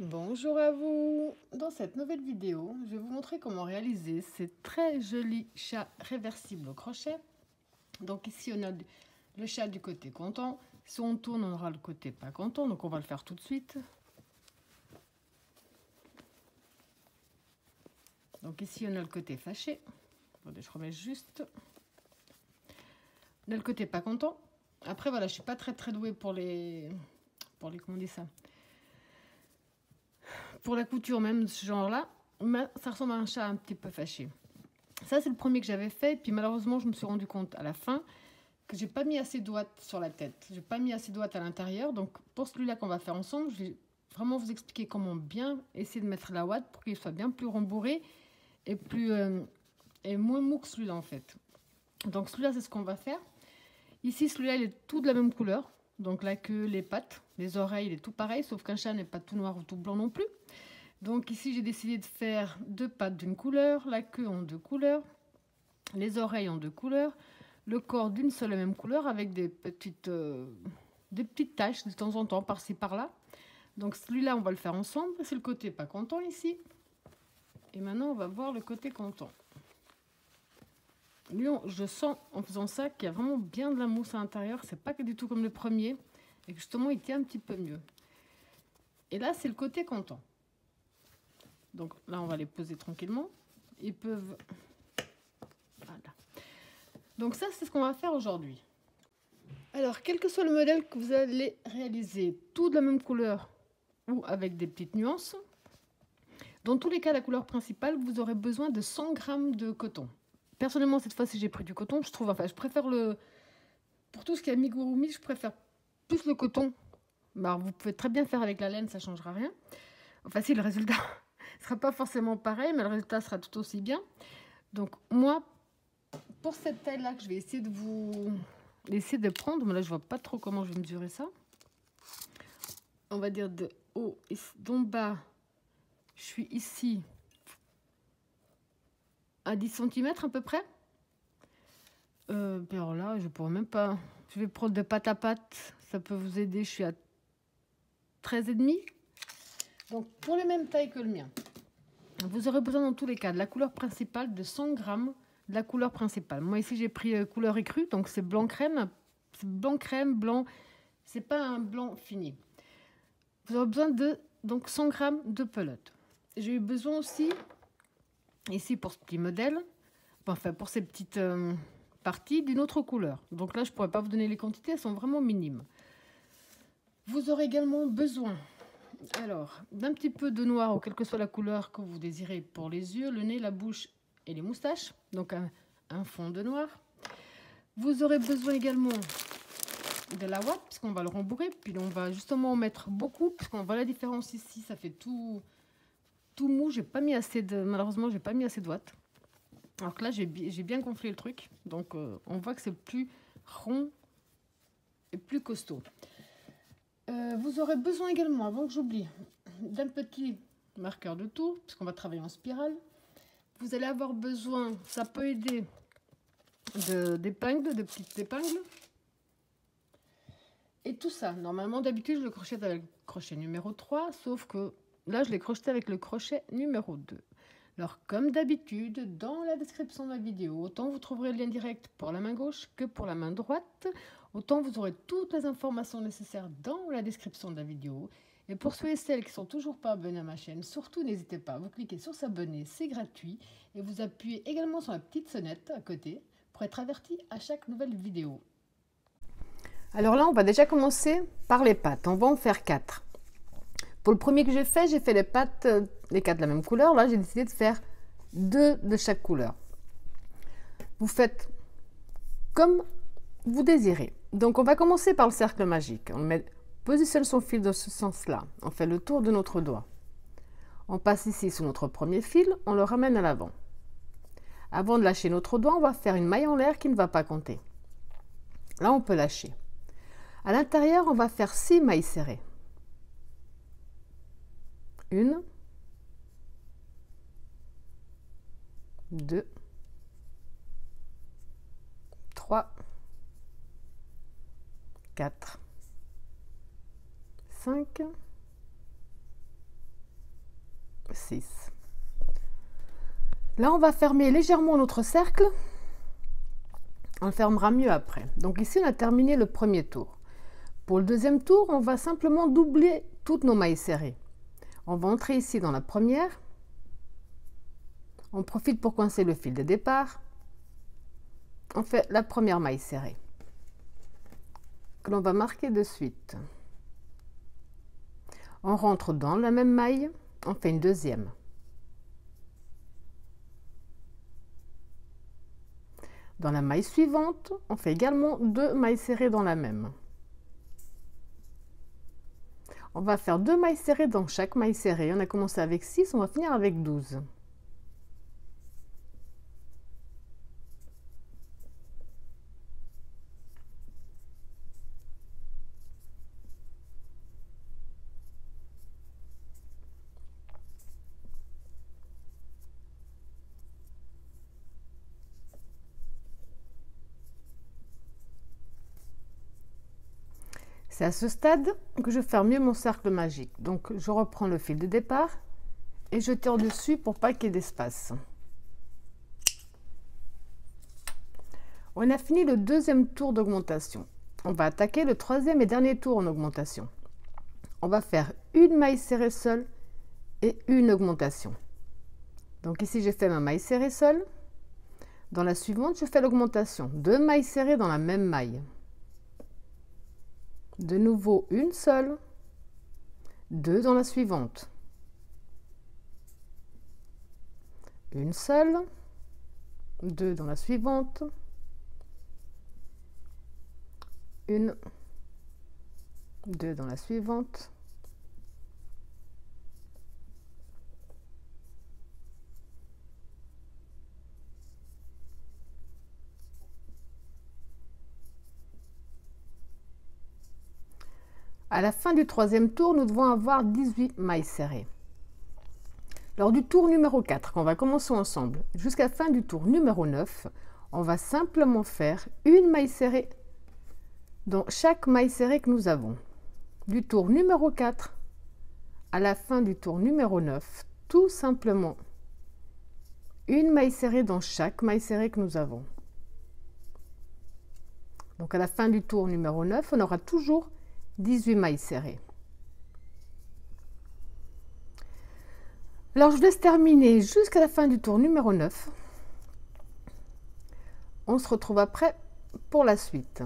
Bonjour à vous! Dans cette nouvelle vidéo, je vais vous montrer comment réaliser ces très jolis chats réversibles au crochet. Donc ici, on a le chat du côté content. Si on tourne, on aura le côté pas content, donc on va le faire tout de suite. Donc ici, on a le côté fâché. Attendez, je remets juste. On a le côté pas content. Après, voilà, je suis pas très douée pour les comment on dit ça? Pour la couture même de ce genre-là, mais ça ressemble à un chat un petit peu fâché. Ça, c'est le premier que j'avais fait. Puis malheureusement, je me suis rendu compte à la fin que j'ai pas mis assez de ouates sur la tête. J'ai pas mis assez de ouates à l'intérieur. Donc, pour celui-là qu'on va faire ensemble, je vais vraiment vous expliquer comment bien essayer de mettre la ouate pour qu'il soit bien plus rembourré et et moins mou que celui-là en fait. Donc, celui-là, c'est ce qu'on va faire. Ici, celui-là, il est tout de la même couleur. Donc, la queue, les pattes, les oreilles, il est tout pareil, sauf qu'un chat n'est pas tout noir ou tout blanc non plus. Donc ici, j'ai décidé de faire deux pattes d'une couleur, la queue en deux couleurs, les oreilles en deux couleurs, le corps d'une seule et même couleur avec des petites taches de temps en temps par-ci par-là. Donc celui-là, on va le faire ensemble. C'est le côté pas content ici. Et maintenant, on va voir le côté content. Lui, je sens en faisant ça qu'il y a vraiment bien de la mousse à l'intérieur. C'est pas du tout comme le premier. Et que justement, il tient un petit peu mieux. Et là, c'est le côté content. Donc là, on va les poser tranquillement. Ils peuvent... Voilà. Donc ça, c'est ce qu'on va faire aujourd'hui. Alors, quel que soit le modèle que vous allez réaliser, tout de la même couleur ou avec des petites nuances, dans tous les cas, la couleur principale, vous aurez besoin de 100 g de coton. Personnellement, cette fois-ci, j'ai pris du coton. Je trouve, enfin, je préfère le... Pour tout ce qui est amigurumi, je préfère plus le coton. Alors, vous pouvez très bien faire avec la laine, ça ne changera rien. Enfin, si, le résultat ne sera pas forcément pareil, mais le résultat sera tout aussi bien. Donc, moi, pour cette taille-là, que je vais essayer de prendre, mais là, je vois pas trop comment je vais mesurer ça. On va dire de haut et d'en bas, je suis ici à 10 cm à peu près. Alors là, je pourrais même pas. Je vais prendre de pâte à pâte, ça peut vous aider. Je suis à 13,5. Donc, pour les mêmes tailles que le mien, vous aurez besoin dans tous les cas de la couleur principale de 100 g de la couleur principale. Moi, ici, j'ai pris couleur écrue, donc c'est blanc crème. C'est blanc crème, blanc. C'est pas un blanc fini. Vous aurez besoin de donc 100 g de pelote. J'ai eu besoin aussi, ici pour ce petit modèle, enfin pour ces petites parties, d'une autre couleur. Donc là, je ne pourrais pas vous donner les quantités, elles sont vraiment minimes. Vous aurez également besoin d'un petit peu de noir, ou quelle que soit la couleur que vous désirez pour les yeux, le nez, la bouche et les moustaches. Donc un fond de noir. Vous aurez besoin également de la ouate, puisqu'on va le rembourrer, puis on va justement en mettre beaucoup, puisqu'on voit la différence ici, ça fait tout mou. J'ai pas mis assez de, malheureusement, j'ai pas mis assez de ouate. Alors que là, j'ai bien gonflé le truc, donc on voit que c'est plus rond et plus costaud. Vous aurez besoin également, avant que j'oublie, d'un petit marqueur de tour, puisqu'on va travailler en spirale. Vous allez avoir besoin, ça peut aider, d'épingles, de petites épingles. Et tout ça, normalement, d'habitude, je le crochette avec le crochet numéro 3, sauf que là, je l'ai crocheté avec le crochet numéro 2. Alors, comme d'habitude, dans la description de la vidéo, autant vous trouverez le lien direct pour la main gauche que pour la main droite, autant vous aurez toutes les informations nécessaires dans la description de la vidéo. Et pour ceux et celles qui ne sont toujours pas abonnés à ma chaîne, surtout n'hésitez pas, vous cliquez sur s'abonner, c'est gratuit. Et vous appuyez également sur la petite sonnette à côté pour être averti à chaque nouvelle vidéo. Alors là, on va déjà commencer par les pattes. On va en faire 4. Pour le premier que j'ai fait les pattes, les 4 de la même couleur. Là, j'ai décidé de faire 2 de chaque couleur. Vous faites comme vous désirez. Donc, on va commencer par le cercle magique. On positionne son fil dans ce sens-là. On fait le tour de notre doigt. On passe ici sur notre premier fil, on le ramène à l'avant. Avant de lâcher notre doigt, on va faire une maille en l'air qui ne va pas compter. Là, on peut lâcher. À l'intérieur, on va faire 6 mailles serrées. 1, 2, 3, 4, 5, 6. Là, on va fermer légèrement notre cercle. On le fermera mieux après. Donc ici, on a terminé le premier tour. Pour le deuxième tour, on va simplement doubler toutes nos mailles serrées. On va entrer ici dans la première. On profite pour coincer le fil de départ. On fait la première maille serrée que l'on va marquer de suite. On rentre dans la même maille, on fait une deuxième. Dans la maille suivante, on fait également 2 mailles serrées dans la même. On va faire 2 mailles serrées dans chaque maille serrée. On a commencé avec 6, on va finir avec 12. C'est à ce stade que je ferme mieux mon cercle magique. Donc je reprends le fil de départ et je tire dessus pour pas qu'il y ait d'espace. On a fini le deuxième tour d'augmentation. On va attaquer le troisième et dernier tour en augmentation. On va faire une maille serrée seule et une augmentation. Donc ici j'ai fait ma maille serrée seule. Dans la suivante, je fais l'augmentation. 2 mailles serrées dans la même maille. De nouveau une seule, 2 dans la suivante, une seule, 2 dans la suivante, une, 2 dans la suivante, à la fin du troisième tour, nous devons avoir 18 mailles serrées. Lors du tour numéro 4, qu'on va commencer ensemble, jusqu'à la fin du tour numéro 9, on va simplement faire une maille serrée dans chaque maille serrée que nous avons. Du tour numéro 4 à la fin du tour numéro 9, tout simplement une maille serrée dans chaque maille serrée que nous avons. Donc à la fin du tour numéro 9, on aura toujours 18 mailles serrées. Alors je vous laisse terminer jusqu'à la fin du tour numéro 9. On se retrouve après pour la suite.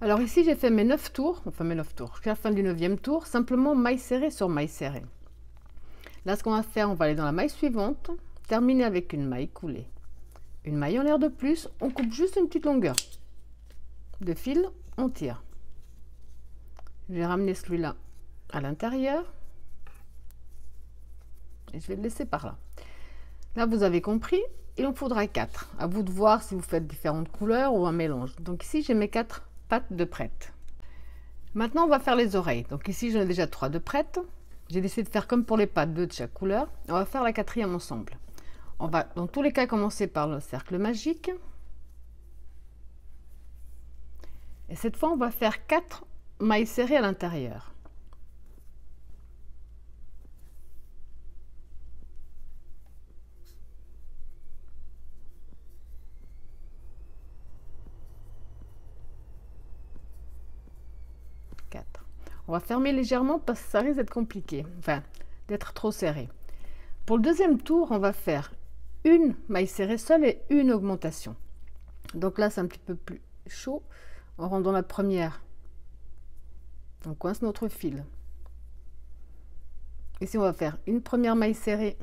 Alors ici j'ai fait mes 9 tours, enfin mes 9 tours, jusqu'à la fin du 9e tour, simplement maille serrée sur maille serrée. Là ce qu'on va faire, on va aller dans la maille suivante, terminer avec une maille coulée. Une maille en l'air de plus, on coupe juste une petite longueur de fil, on tire. Je vais ramener celui-là à l'intérieur et je vais le laisser par là. Là vous avez compris, il en faudra 4. À vous de voir si vous faites différentes couleurs ou un mélange. Donc ici j'ai mes 4 pattes de prête. Maintenant on va faire les oreilles. Donc ici j'en ai déjà 3 de prêtes. J'ai décidé de faire comme pour les pattes, 2 de chaque couleur. On va faire la 4e ensemble. On va dans tous les cas commencer par le cercle magique. Et cette fois, on va faire 4 mailles serrées à l'intérieur. On va fermer légèrement parce que ça risque d'être compliqué, enfin d'être trop serré. Pour le deuxième tour, on va faire une maille serrée seule et une augmentation. Donc là, c'est un petit peu plus chaud. On rentre dans la première. On coince notre fil. Ici, on va faire une première maille serrée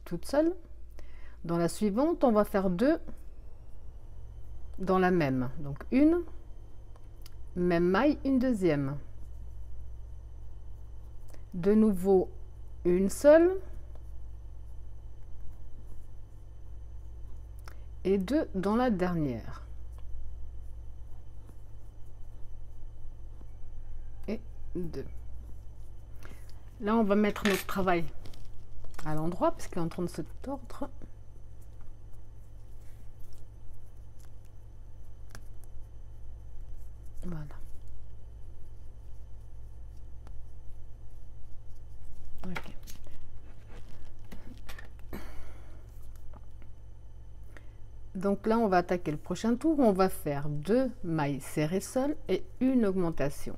toute seule. Dans la suivante, on va faire 2 dans la même. Donc une, même maille, une deuxième. De nouveau, une seule. Et 2 dans la dernière. Et 2. Là, on va mettre notre travail à l'endroit parce qu'il est en train de se tordre. Voilà. Donc là, on va attaquer le prochain tour. On va faire 2 mailles serrées seules et une augmentation.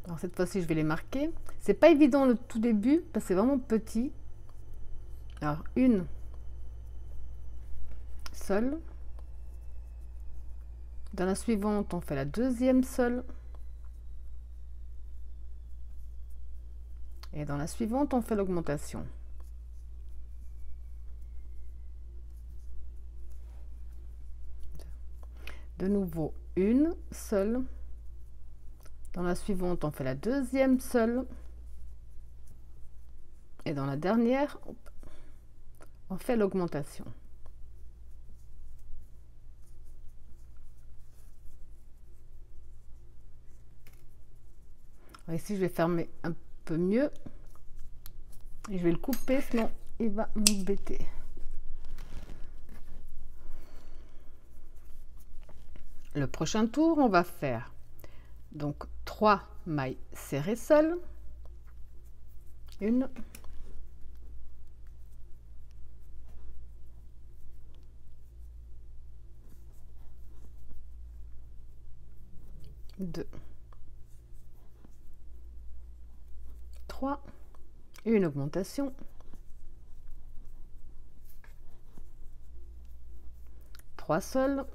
Alors cette fois-ci, je vais les marquer. C'est pas évident le tout début parce que c'est vraiment petit. Alors une seule. Dans la suivante, on fait la deuxième seule. Et dans la suivante, on fait l'augmentation. De nouveau, une seule. Dans la suivante, on fait la deuxième seule. Et dans la dernière, on fait l'augmentation. Ici, je vais fermer un peu mieux. Et je vais le couper, sinon il va m'embêter. Le prochain tour, on va faire donc 3 mailles serrées seules. Une. Deux. 3. Une augmentation. 3 seuls.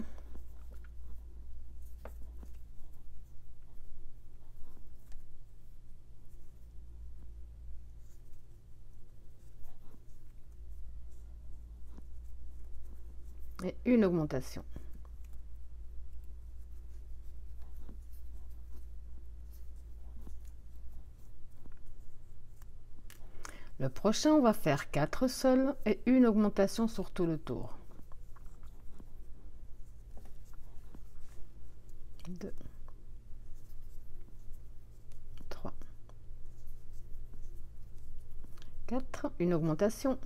Et une augmentation. Le prochain, on va faire 4 seuls et une augmentation sur tout le tour. 2, 3, 4, une augmentation.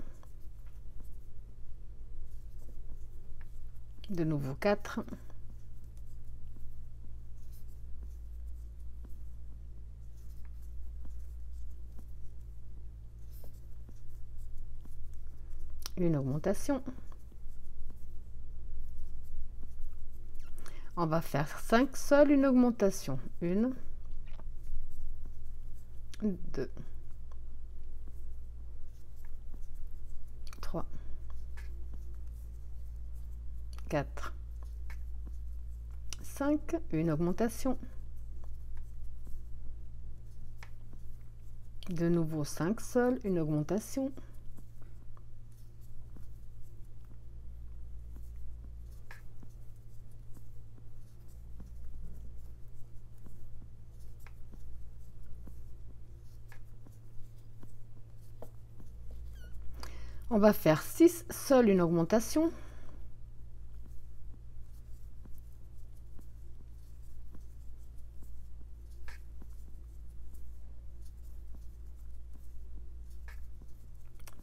De nouveau 4. Une augmentation. On va faire 5 seuls, une augmentation. 1, 2, 3, 4, 5, une augmentation. De nouveau 5 seuls, une augmentation. On va faire 6 seuls, une augmentation.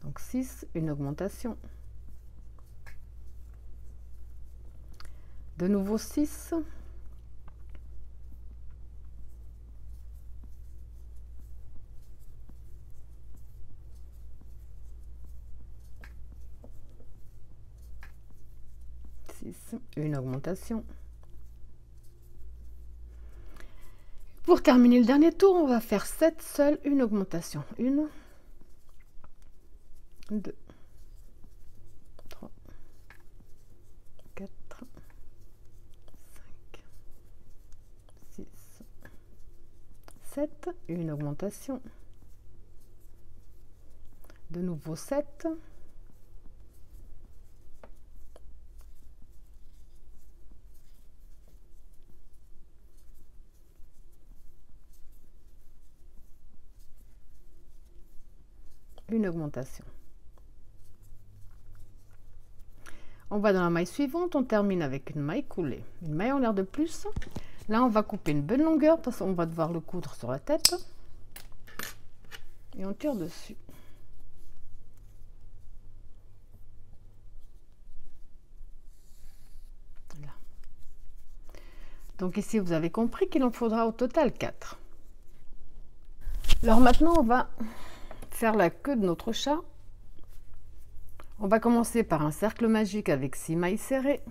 Donc 6, une augmentation. De nouveau 6. Une augmentation. Pour terminer le dernier tour, on va faire 7 seuls, une augmentation. 1, 2, 3, 4, 5, 6, 7, une augmentation. De nouveau 7. Une augmentation. On va dans la maille suivante, on termine avec une maille coulée, une maille en l'air de plus. Là, on va couper une bonne longueur parce qu'on va devoir le coudre sur la tête. Et on tire dessus. Voilà. Donc ici, vous avez compris qu'il en faudra au total 4. Alors maintenant, on va faire la queue de notre chat. On va commencer par un cercle magique avec 6 mailles serrées.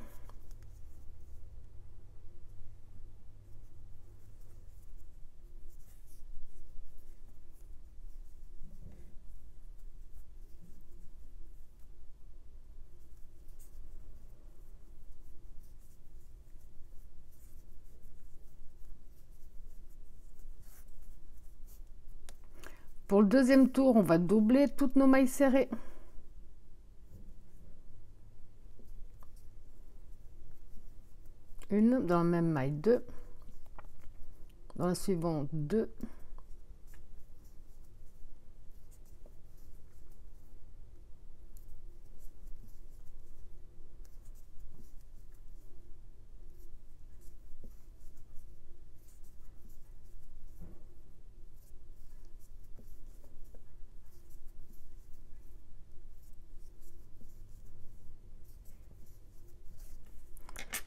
Pour le deuxième tour, on va doubler toutes nos mailles serrées. Une dans la même maille, 2. Dans la suivante, 2.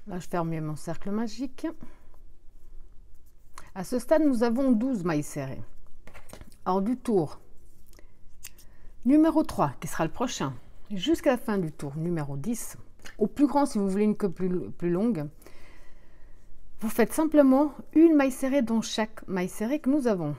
Là, je ferme mon cercle magique. À ce stade, nous avons 12 mailles serrées. Hors du tour numéro 3, qui sera le prochain, jusqu'à la fin du tour numéro 10, au plus grand si vous voulez une queue plus longue, vous faites simplement une maille serrée dans chaque maille serrée que nous avons.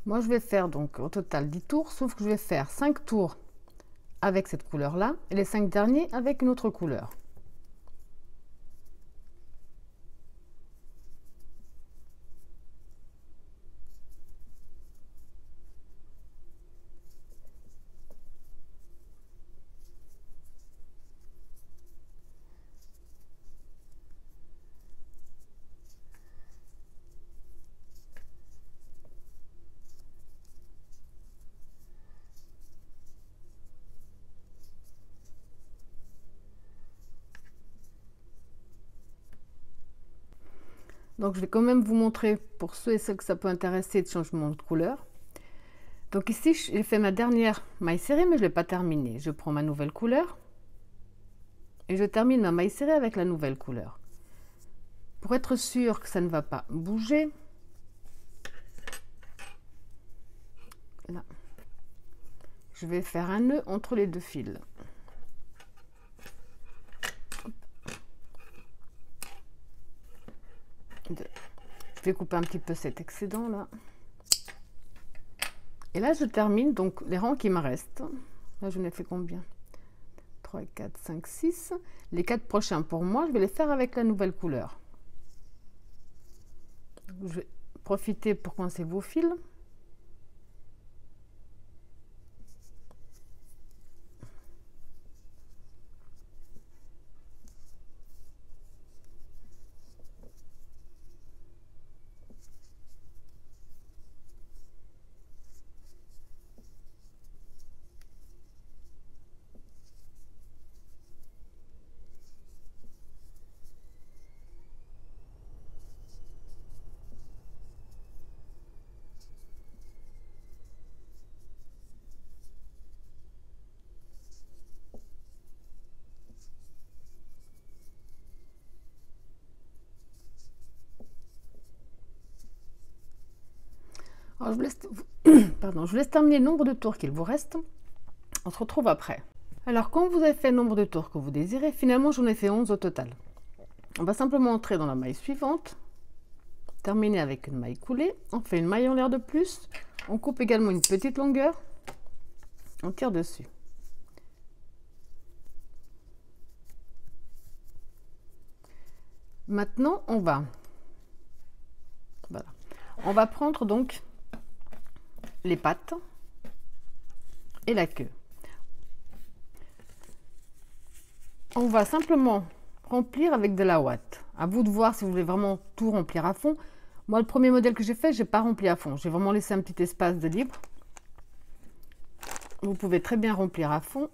Moi, je vais faire donc au total 10 tours, sauf que je vais faire 5 tours avec cette couleur-là et les 5 derniers avec une autre couleur. Donc, je vais quand même vous montrer, pour ceux et celles que ça peut intéresser, de changement de couleur. Donc ici, j'ai fait ma dernière maille serrée, mais je ne l'ai pas terminée. Je prends ma nouvelle couleur et je termine ma maille serrée avec la nouvelle couleur. Pour être sûr que ça ne va pas bouger, là, je vais faire un nœud entre les deux fils. Je vais couper un petit peu cet excédent là. Et là, je termine donc les rangs qui me restent. Là, je n'ai fait combien? 3, 4, 5, 6. Les 4 prochains pour moi, je vais les faire avec la nouvelle couleur. Je vais profiter pour coincer vos fils. Alors, je vous laisse, pardon, je vous laisse terminer le nombre de tours qu'il vous reste. On se retrouve après. Alors, quand vous avez fait le nombre de tours que vous désirez, finalement, j'en ai fait 11 au total. On va simplement entrer dans la maille suivante, terminer avec une maille coulée. On fait une maille en l'air de plus. On coupe également une petite longueur. On tire dessus. Maintenant, on va prendre donc les pattes et la queue. On va simplement remplir avec de la ouate. À vous de voir si vous voulez vraiment tout remplir à fond. Moi, le premier modèle que j'ai fait, j'ai pas rempli à fond. J'ai vraiment laissé un petit espace de libre. Vous pouvez très bien remplir à fond.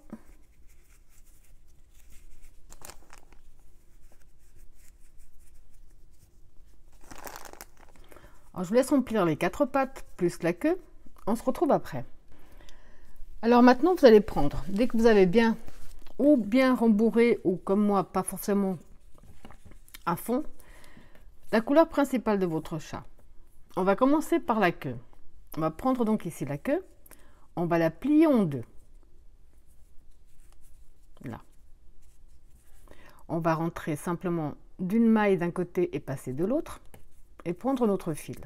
Alors, je vous laisse remplir les 4 pattes plus la queue. On se retrouve après. Alors maintenant, vous allez prendre, dès que vous avez bien ou bien rembourré ou comme moi, pas forcément à fond, la couleur principale de votre chat. On va commencer par la queue. On va prendre donc ici la queue. On va la plier en deux. Là. On va rentrer simplement d'une maille d'un côté et passer de l'autre et prendre notre fil.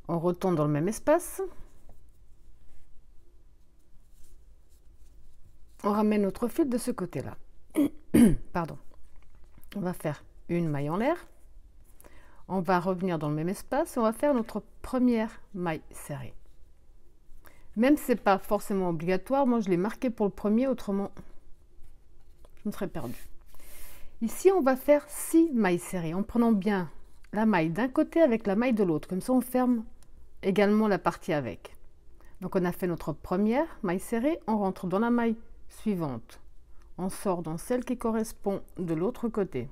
On retourne dans le même espace. On ramène notre fil de ce côté-là. Pardon. On va faire une maille en l'air. On va revenir dans le même espace et on va faire notre première maille serrée. Même si ce n'est pas forcément obligatoire, moi je l'ai marqué pour le premier, autrement je me serais perdue. Ici, on va faire 6 mailles serrées en prenant bien la maille d'un côté avec la maille de l'autre. Comme ça, on ferme également la partie avec. Donc, on a fait notre première maille serrée. On rentre dans la maille suivante. On sort dans celle qui correspond de l'autre côté.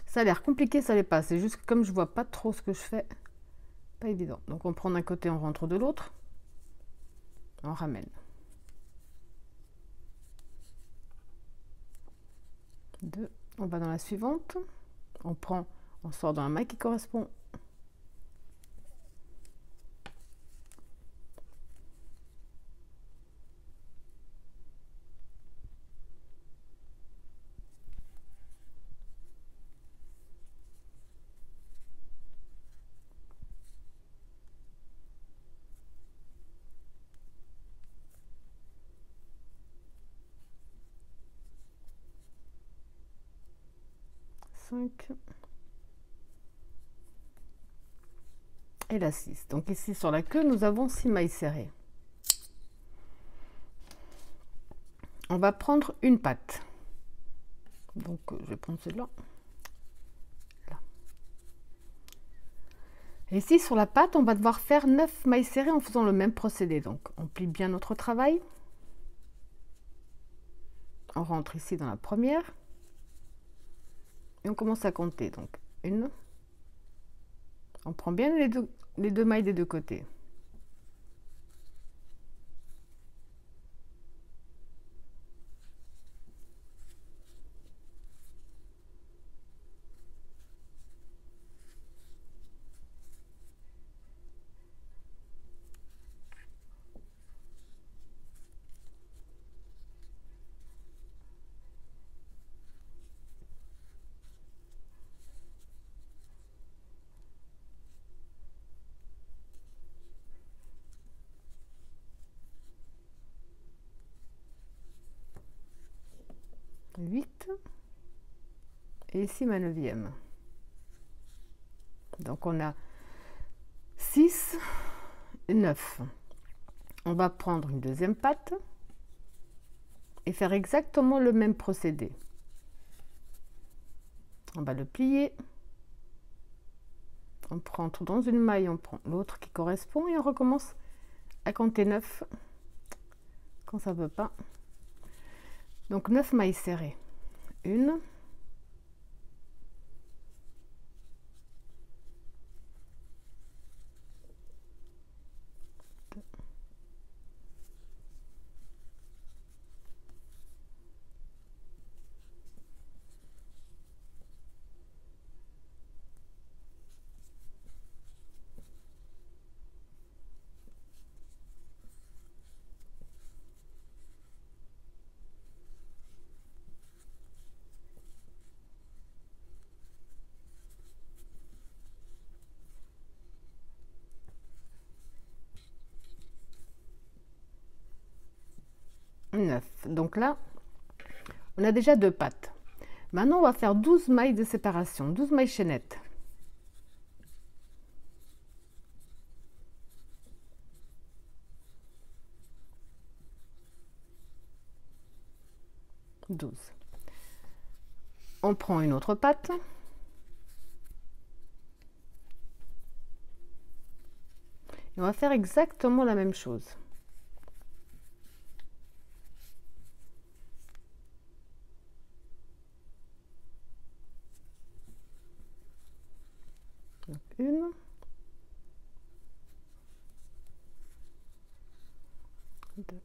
Ça a l'air compliqué, ça l'est pas. C'est juste que comme je vois pas trop ce que je fais, pas évident. Donc, on prend d'un côté, on rentre de l'autre. On ramène. 2, on va dans la suivante, on sort dans la maille qui correspond. Et la 6. Donc ici sur la queue, nous avons 6 mailles serrées. On va prendre une patte. Donc je vais prendre celle-là. Là. Et ici sur la patte, on va devoir faire 9 mailles serrées en faisant le même procédé. Donc on plie bien notre travail. On rentre ici dans la première. Et on commence à compter. Donc une. On prend bien les deux mailles des deux côtés. Et ici ma 9e. Donc on a 6 et 9. On va prendre une deuxième patte et faire exactement le même procédé. On va le plier. On rentre dans une maille, on prend l'autre qui correspond et on recommence à compter 9 quand ça ne veut pas. Donc 9 mailles serrées. 1, 9. Donc là, on a déjà 2 pattes. Maintenant, on va faire 12 mailles de séparation, 12 mailles chaînettes. 12. On prend une autre patte. Et on va faire exactement la même chose. Donc une. 2.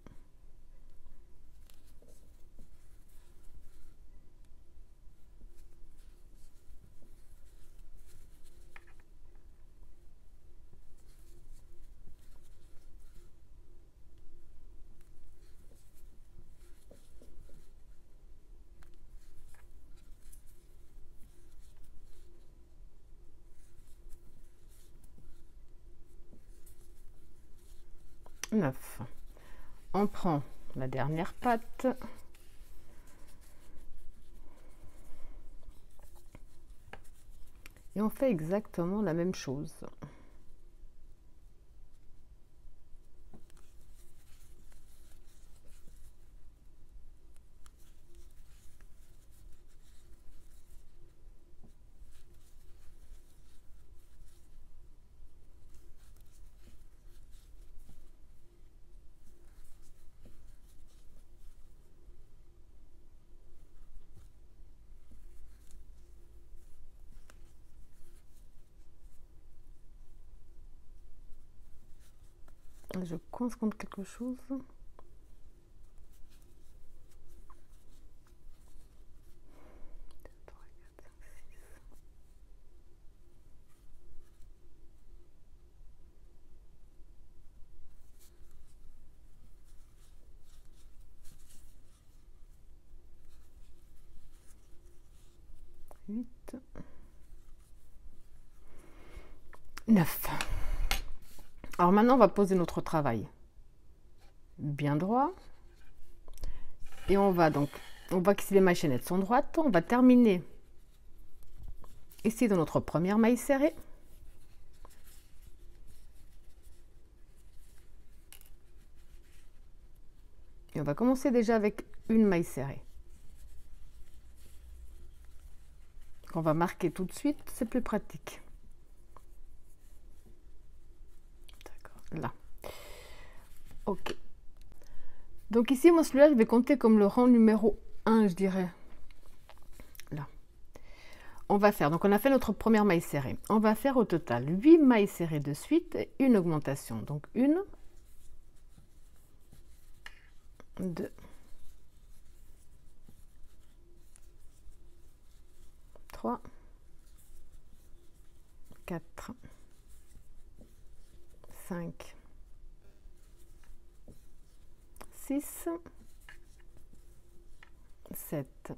9. On prend la dernière patte. Et on fait exactement la même chose. Je coince contre quelque chose. 8, 9. Alors maintenant, on va poser notre travail bien droit. Et on voit que si les mailles chaînettes sont droites, on va terminer ici dans notre première maille serrée. Et on va commencer déjà avec une maille serrée. On va marquer tout de suite, c'est plus pratique. D'accord, là. Ok. Donc ici, moi, celui-là, je vais compter comme le rang numéro 1, je dirais. Là. On va faire, donc on a fait notre première maille serrée. On va faire au total 8 mailles serrées de suite et une augmentation. Donc 1, 2, 3, 4, 5, 6, 7,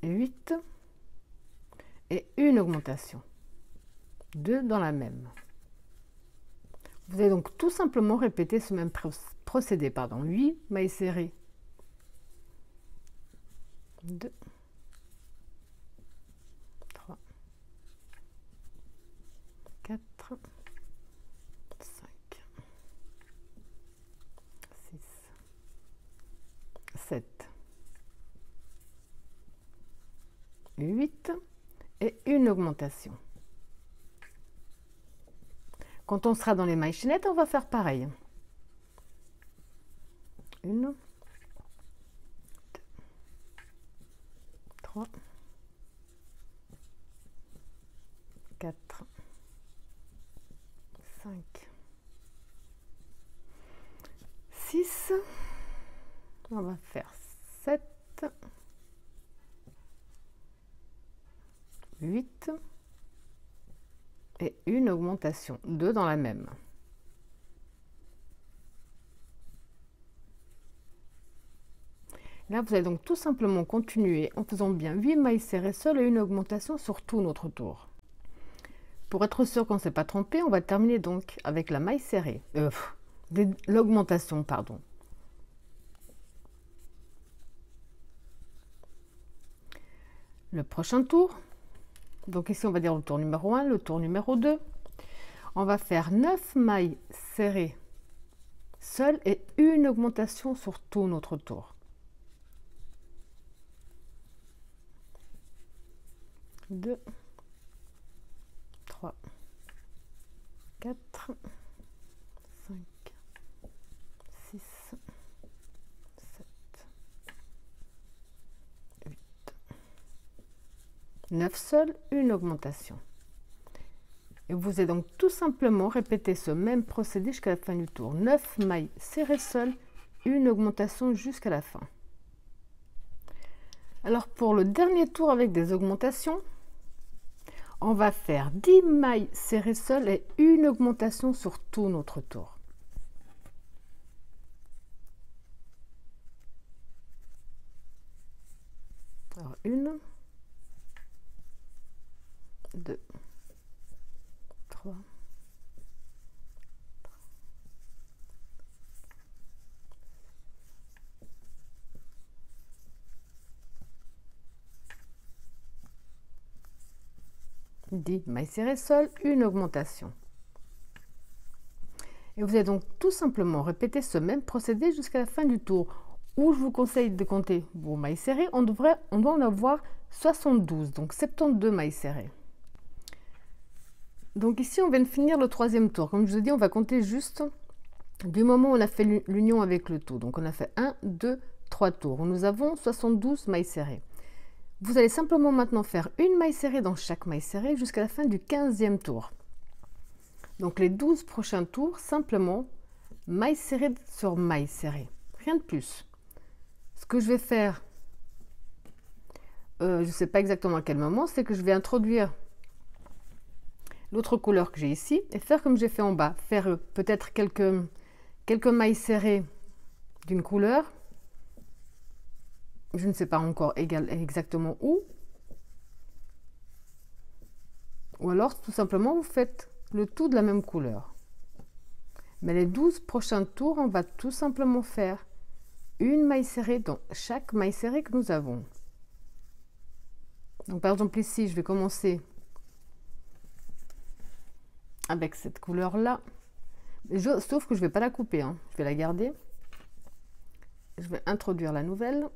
8 et une augmentation. 2 dans la même. Vous allez donc tout simplement répéter ce même procédé. 8 mailles serrées. 2, 3, 4, 5, 6, 7, 8 et une augmentation. Quand on sera dans les mailles chaînettes, on va faire pareil. 1, 2, 3, 4, 5, 6, on va faire 7, 8 et une augmentation, 2 dans la même. Là, vous allez donc tout simplement continuer en faisant bien 8 mailles serrées seules et une augmentation sur tout notre tour. Pour être sûr qu'on ne s'est pas trompé, on va terminer donc avec la maille serrée, l'augmentation, pardon. Le prochain tour, donc ici on va dire le tour numéro 1, le tour numéro 2, on va faire 9 mailles serrées seul et une augmentation sur tout notre tour. 2, 3, 4, 5, 6, 7, 8, 9 seuls, une augmentation. Et vous allez donc tout simplement répéter ce même procédé jusqu'à la fin du tour. 9 mailles serrées seules, une augmentation jusqu'à la fin. Alors pour le dernier tour avec des augmentations, on va faire 10 mailles serrées seules et une augmentation sur tout notre tour. Alors 1, 2, 3, 10 mailles serrées seules, une augmentation. Et vous allez donc tout simplement répéter ce même procédé jusqu'à la fin du tour, où je vous conseille de compter vos mailles serrées. On doit en avoir 72, donc 72 mailles serrées. Donc ici, on vient de finir le troisième tour. Comme je vous ai dit, on va compter juste du moment où on a fait l'union avec le tout. Donc on a fait 1, 2, 3 tours. Nous avons 72 mailles serrées. Vous allez simplement maintenant faire une maille serrée dans chaque maille serrée jusqu'à la fin du 15e tour. Donc les 12 prochains tours, simplement maille serrée sur maille serrée. Rien de plus. Ce que je vais faire, je ne sais pas exactement à quel moment, c'est que je vais introduire l'autre couleur que j'ai ici et faire comme j'ai fait en bas. Faire peut-être quelques mailles serrées d'une couleur. Je ne sais pas encore exactement où. Ou alors, tout simplement, vous faites le tout de la même couleur. Mais les 12 prochains tours, on va tout simplement faire une maille serrée dans chaque maille serrée que nous avons. Donc, par exemple, ici, je vais commencer avec cette couleur-là. Sauf que je ne vais pas la couper, hein. Je vais la garder. Je vais introduire la nouvelle.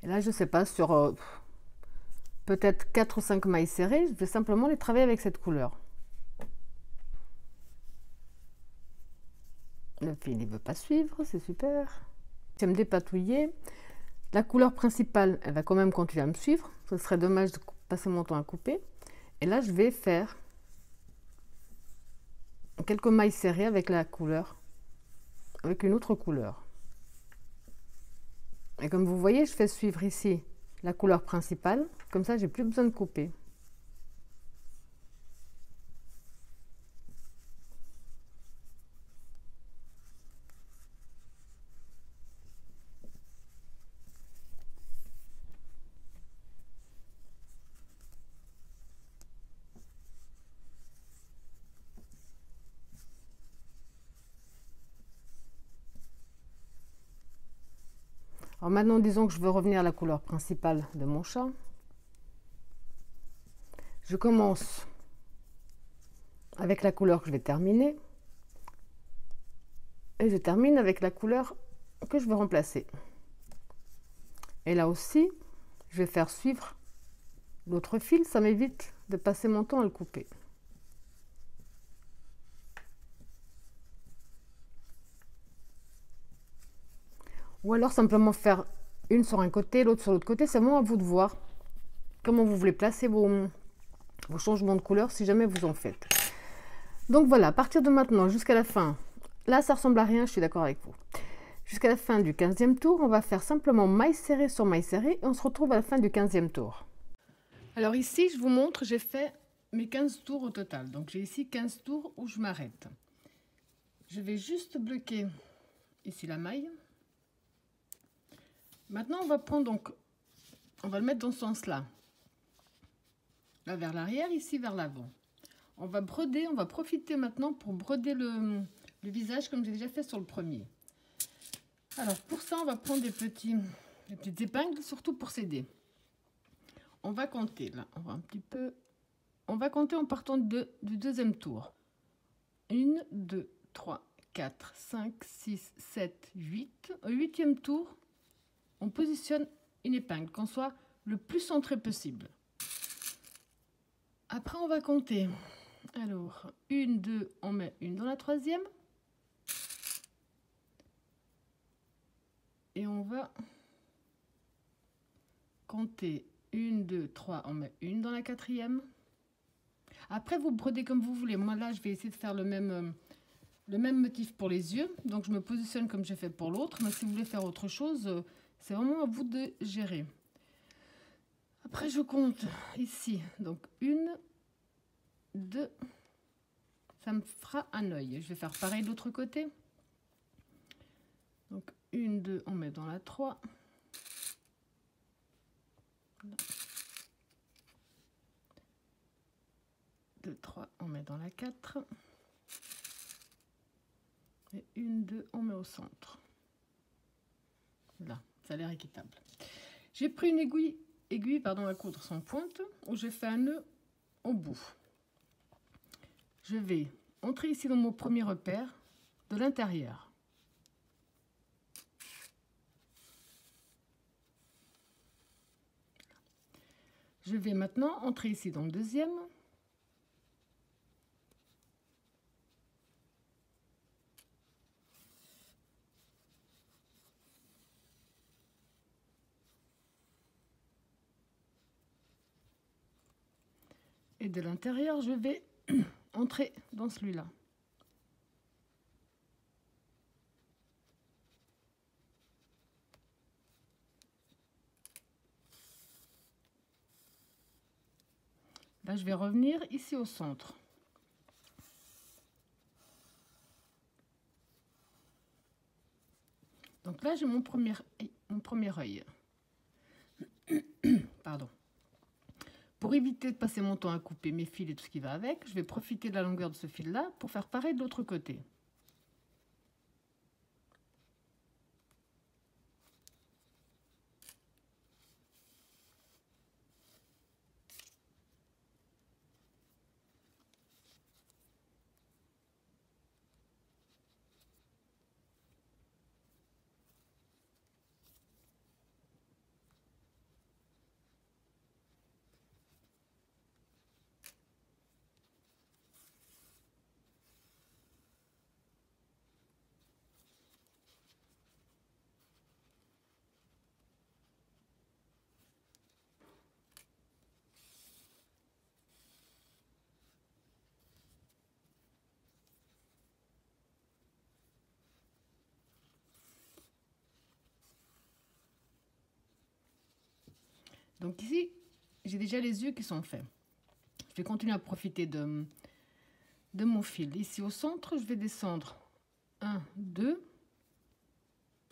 Et là, je ne sais pas, sur peut-être 4 ou 5 mailles serrées, je vais simplement les travailler avec cette couleur. Le fil, il ne veut pas suivre, c'est super. Je vais me dépatouiller. La couleur principale, elle va quand même continuer à me suivre. Ce serait dommage de passer mon temps à couper. Et là, je vais faire quelques mailles serrées avec la couleur, avec une autre couleur. Et comme vous voyez, je fais suivre ici la couleur principale. Comme ça, j'ai plus besoin de couper. Alors maintenant, disons que je veux revenir à la couleur principale de mon chat. Je commence avec la couleur que je vais terminer. Et je termine avec la couleur que je veux remplacer. Et là aussi, je vais faire suivre l'autre fil. Ça m'évite de passer mon temps à le couper. Ou alors simplement faire une sur un côté, l'autre sur l'autre côté. C'est vraiment à vous de voir comment vous voulez placer vos changements de couleur si jamais vous en faites. Donc voilà, à partir de maintenant jusqu'à la fin, là ça ressemble à rien, je suis d'accord avec vous. Jusqu'à la fin du 15e tour, on va faire simplement maille serrée sur maille serrée et on se retrouve à la fin du 15e tour. Alors ici, je vous montre, j'ai fait mes 15 tours au total. Donc j'ai ici 15 tours où je m'arrête. Je vais juste bloquer ici la maille. Maintenant, on va prendre donc, on va le mettre dans ce sens-là. Là vers l'arrière, ici vers l'avant. On va broder, on va profiter maintenant pour broder le visage comme j'ai déjà fait sur le premier. Alors pour ça, on va prendre des petites épingles, surtout pour s'aider. On va compter là, on va un petit peu... On va compter en partant du deuxième tour. 1, 2, 3, 4, 5, 6, 7, 8. Au 8e tour, on positionne une épingle, qu'on soit le plus centré possible. Après, on va compter. Alors, 1, 2, on met une dans la 3e. Et on va compter 1, 2, 3, on met une dans la 4e. Après, vous brodez comme vous voulez. Moi, là, je vais essayer de faire le même motif pour les yeux. Donc, je me positionne comme j'ai fait pour l'autre. Mais si vous voulez faire autre chose, c'est vraiment à vous de gérer. Après, je compte ici. Donc, 1, 2. Ça me fera un œil. Je vais faire pareil de l'autre côté. Donc, 1, 2, on met dans la 3. 2, 3, on met dans la 4. Et 1, 2, on met au centre. Là, ça a l'air équitable. J'ai pris une aiguille à coudre sans pointe, où j'ai fait un nœud au bout. Je vais entrer ici dans mon premier repère de l'intérieur. Je vais maintenant entrer ici dans le deuxième. Et de l'intérieur, je vais entrer dans celui-là. Là, je vais revenir ici au centre. Donc là, j'ai mon premier œil. Pardon. Pour éviter de passer mon temps à couper mes fils et tout ce qui va avec, je vais profiter de la longueur de ce fil-là pour faire pareil de l'autre côté. Donc ici, j'ai déjà les yeux qui sont faits. Je vais continuer à profiter de mon fil. Ici au centre, je vais descendre 1, 2.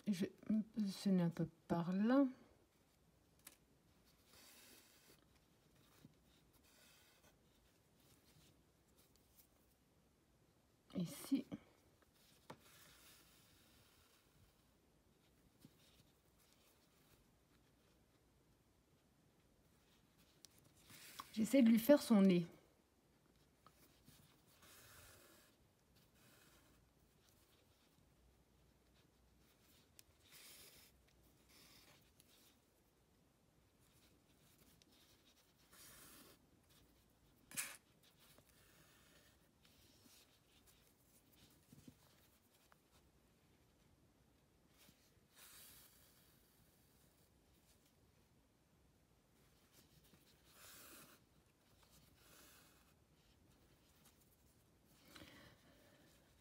Et je vais me positionner un peu par là. Ici. J'essaie de lui faire son nez.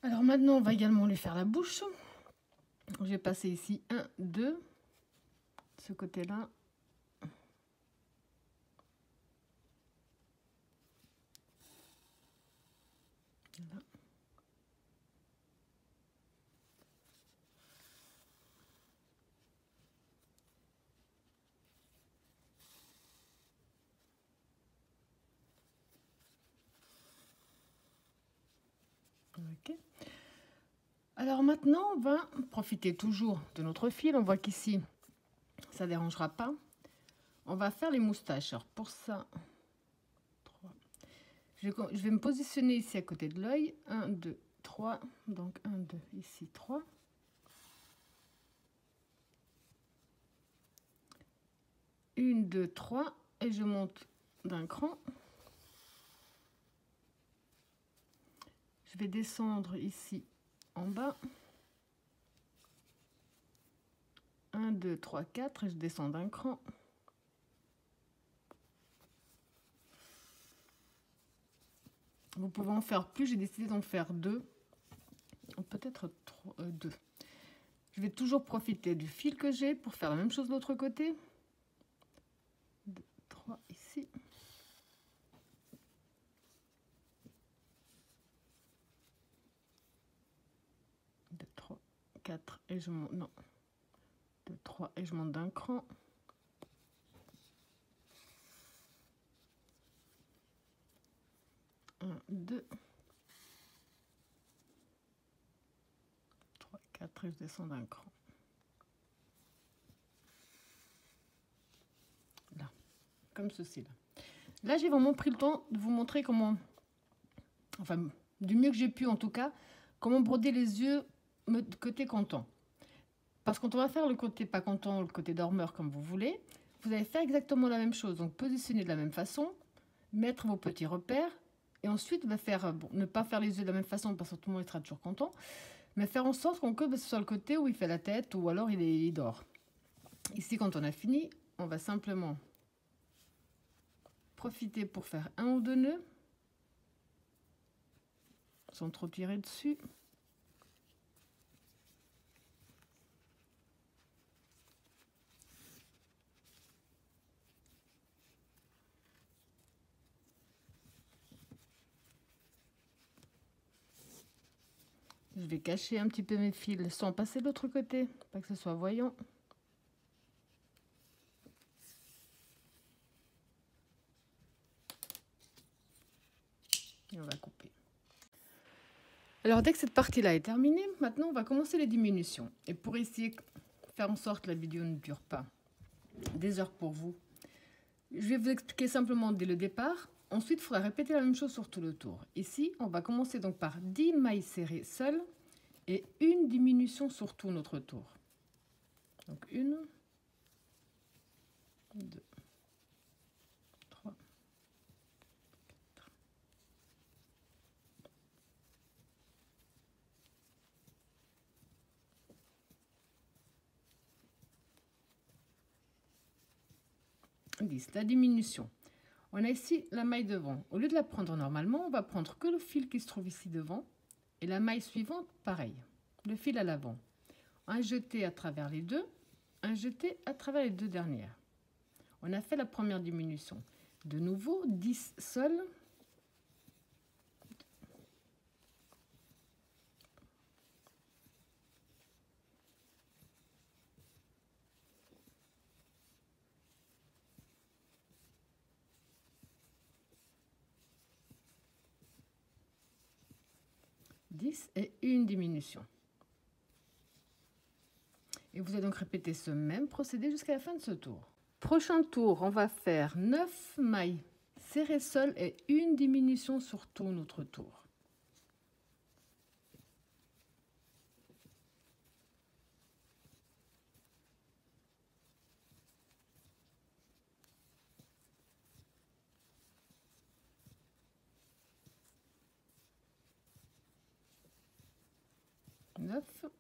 Alors maintenant, on va également lui faire la bouche. Je vais passer ici 1, 2, ce côté-là. Là. Ok. Alors maintenant, on va profiter toujours de notre fil. On voit qu'ici, ça ne dérangera pas. On va faire les moustaches. Alors pour ça, 3. Je vais me positionner ici à côté de l'œil. 1, 2, 3. Donc 1, 2, ici 3. 1, 2, 3. Et je monte d'un cran. Je vais descendre ici en bas. 1, 2, 3, 4. Et je descends d'un cran. Vous pouvez en faire plus, j'ai décidé d'en faire 2, peut-être 2. Je vais toujours profiter du fil que j'ai pour faire la même chose de l'autre côté. 2, 3 ici. 2, 3, 4 et je monte, non, 2, 3 et je monte d'un cran. 1, 2, 3, 4 et je descends d'un cran. Là, comme ceci là. Là, j'ai vraiment pris le temps de vous montrer comment, enfin, du mieux que j'ai pu en tout cas, comment broder les yeux côté content. Parce que quand on va faire le côté pas content, le côté dormeur comme vous voulez, vous allez faire exactement la même chose. Donc positionner de la même façon, mettre vos petits repères. Et ensuite, bon, ne pas faire les yeux de la même façon parce que tout le monde sera toujours content. Mais faire en sorte qu'on que ce soit le côté où il fait la tête ou alors il dort. Ici, quand on a fini, on va simplement profiter pour faire 1 ou 2 nœuds. Sans trop tirer dessus. Je vais cacher un petit peu mes fils sans passer de l'autre côté, pas que ce soit voyant. Et on va couper. Alors dès que cette partie-là est terminée, maintenant on va commencer les diminutions. Et pour essayer de faire en sorte que la vidéo ne dure pas des heures pour vous, je vais vous expliquer simplement dès le départ. Ensuite, il faudra répéter la même chose sur tout le tour. Ici, on va commencer donc par 10 mailles serrées seules et une diminution sur tout notre tour. Donc 1, 2, 3, 4, 10. La diminution. On a ici la maille devant. Au lieu de la prendre normalement, on va prendre que le fil qui se trouve ici devant. Et la maille suivante, pareil. Le fil à l'avant. Un jeté à travers les deux. Un jeté à travers les deux dernières. On a fait la première diminution. De nouveau, 10 seuls. Et une diminution. Et vous allez donc répéter ce même procédé jusqu'à la fin de ce tour. Prochain tour, on va faire 9 mailles serrées seules et une diminution sur tout notre tour.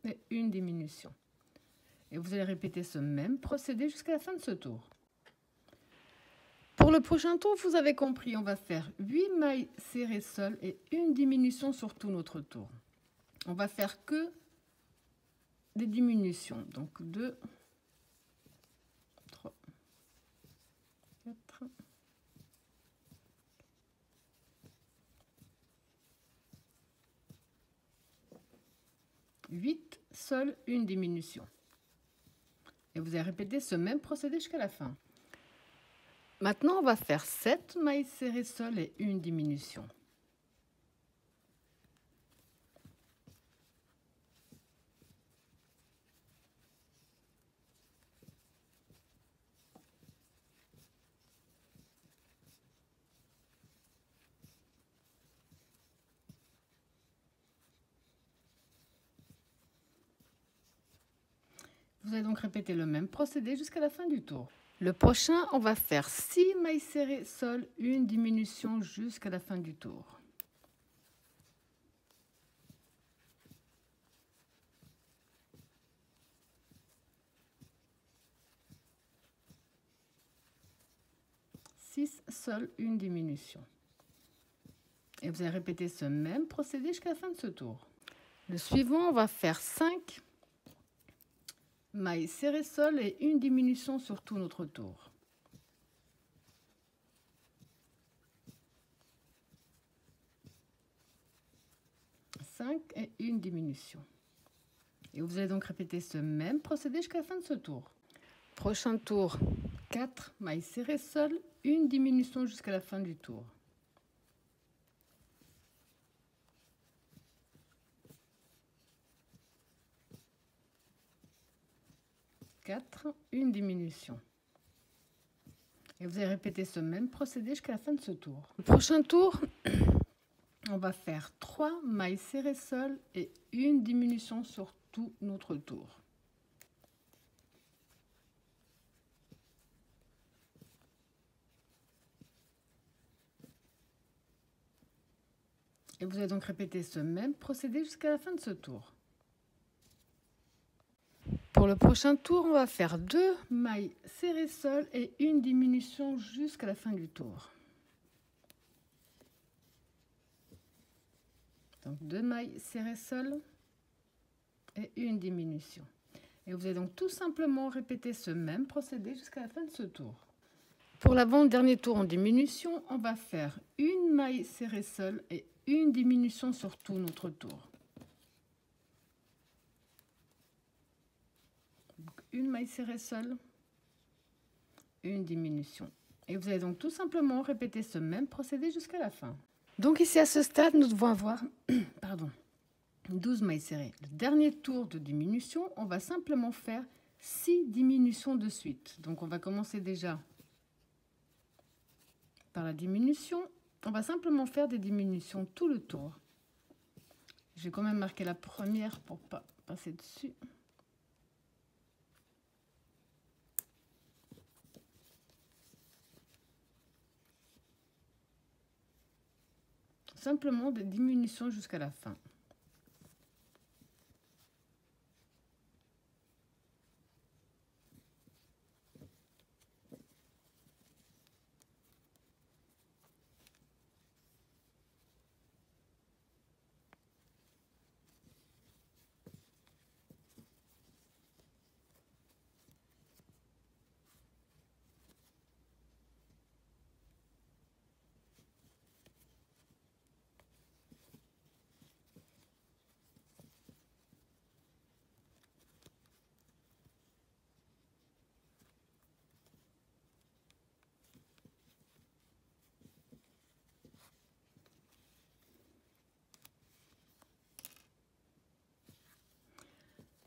Et une diminution. Et vous allez répéter ce même procédé jusqu'à la fin de ce tour. Pour le prochain tour, vous avez compris, on va faire 8 mailles serrées seules et une diminution sur tout notre tour. On va faire que des diminutions. Donc 2, 3, 4, 8 seules, une diminution. Et vous allez répéter ce même procédé jusqu'à la fin. Maintenant, on va faire 7 mailles serrées seules et une diminution. Vous allez donc répéter le même procédé jusqu'à la fin du tour. Le prochain, on va faire 6 mailles serrées sol, une diminution jusqu'à la fin du tour. Seul, une diminution. Et vous allez répéter ce même procédé jusqu'à la fin de ce tour. Le suivant, on va faire 5 mailles serrées sol et une diminution sur tout notre tour. Et une diminution. Et vous allez donc répéter ce même procédé jusqu'à la fin de ce tour. Prochain tour, 4 mailles serrées sol, une diminution jusqu'à la fin du tour. 4, une diminution. Et vous allez répéter ce même procédé jusqu'à la fin de ce tour. Le prochain tour, on va faire 3 mailles serrées sol et une diminution sur tout notre tour. Et vous allez donc répéter ce même procédé jusqu'à la fin de ce tour. Pour le prochain tour, on va faire 2 mailles serrées sol et une diminution jusqu'à la fin du tour. Donc 2 mailles serrées sol et une diminution. Et vous allez donc tout simplement répéter ce même procédé jusqu'à la fin de ce tour. Pour l'avant-dernier tour en diminution, on va faire une maille serrée sol et une diminution sur tout notre tour. Donc, une maille serrée sol, une diminution. Et vous allez donc tout simplement répéter ce même procédé jusqu'à la fin. Donc ici à ce stade, nous devons avoir 12 mailles serrées. Le dernier tour de diminution, on va simplement faire 6 diminutions de suite. Donc on va commencer déjà par la diminution. On va simplement faire des diminutions tout le tour. Je vais quand même marquer la première pour pas passer dessus. Simplement des diminutions jusqu'à la fin.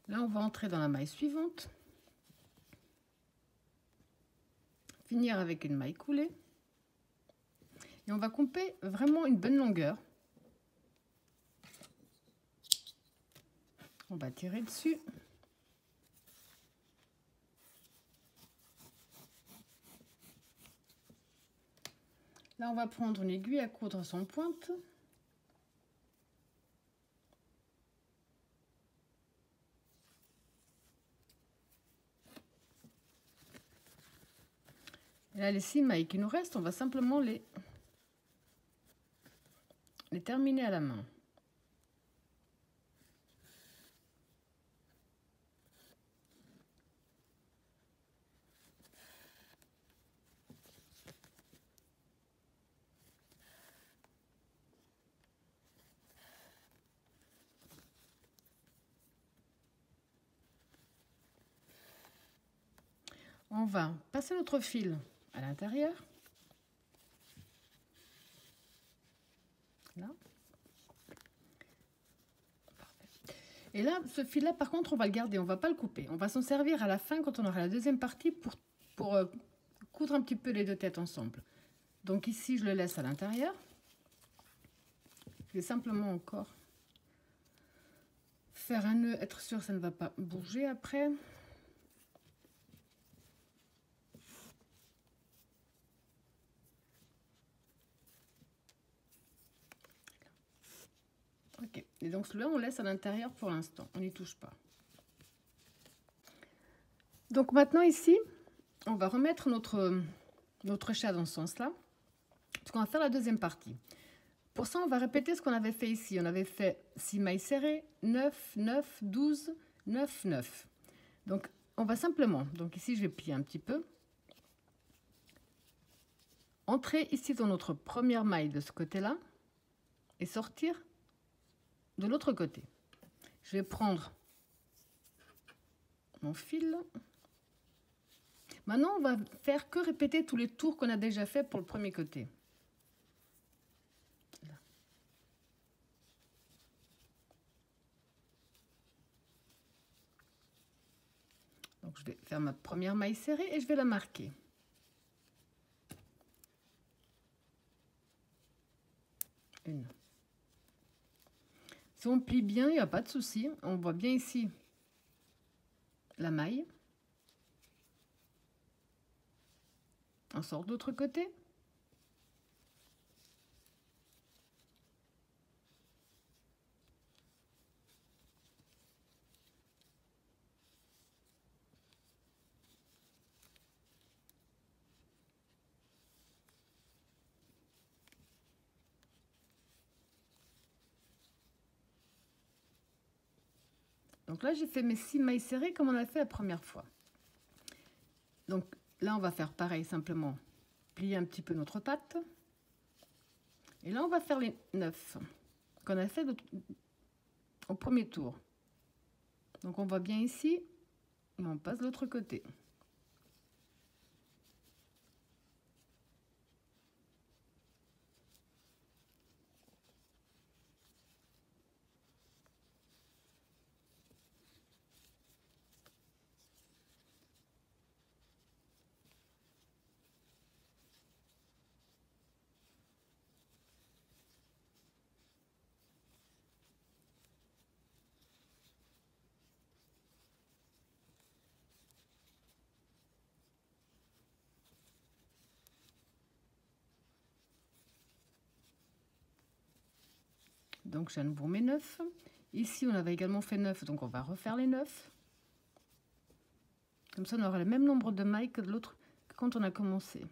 Là, on va entrer dans la maille suivante. Finir avec une maille coulée. Et on va couper vraiment une bonne longueur. On va tirer dessus. Là, on va prendre une aiguille à coudre sans pointe. Et là, les 6 mailles qui nous restent, on va simplement les terminer à la main. On va passer notre fil à l'intérieur. Là. Et là, ce fil-là, par contre, on va le garder, on ne va pas le couper. On va s'en servir à la fin, quand on aura la deuxième partie, pour coudre un petit peu les deux têtes ensemble. Donc ici, je le laisse à l'intérieur. Je vais simplement encore faire un nœud, être sûr que ça ne va pas bouger après. Et donc celui-là, on laisse à l'intérieur pour l'instant. On n'y touche pas. Donc maintenant ici, on va remettre notre chat dans ce sens-là. Parce qu'on va faire la deuxième partie. Pour ça, on va répéter ce qu'on avait fait ici. On avait fait 6 mailles serrées, 9, 9, 12, 9, 9. Donc, on va simplement, donc ici, je vais plier un petit peu. Entrer ici dans notre première maille de ce côté-là et sortir de l'autre côté. Je vais prendre mon fil. Maintenant, on va faire que répéter tous les tours qu'on a déjà fait pour le premier côté. Là. Donc, je vais faire ma première maille serrée et je vais la marquer. Une. Si on plie bien, il n'y a pas de souci. On voit bien ici la maille. On sort de l'autre côté. Donc là, j'ai fait mes 6 mailles serrées comme on a fait la première fois. Donc là, on va faire pareil, simplement plier un petit peu notre patte. Et là, on va faire les 9 qu'on a fait au premier tour. Donc on voit bien ici, et on passe de l'autre côté. Donc j'ai à nouveau mes 9. Ici, on avait également fait 9, donc on va refaire les 9. Comme ça, on aura le même nombre de mailles que de l'autre que quand on a commencé.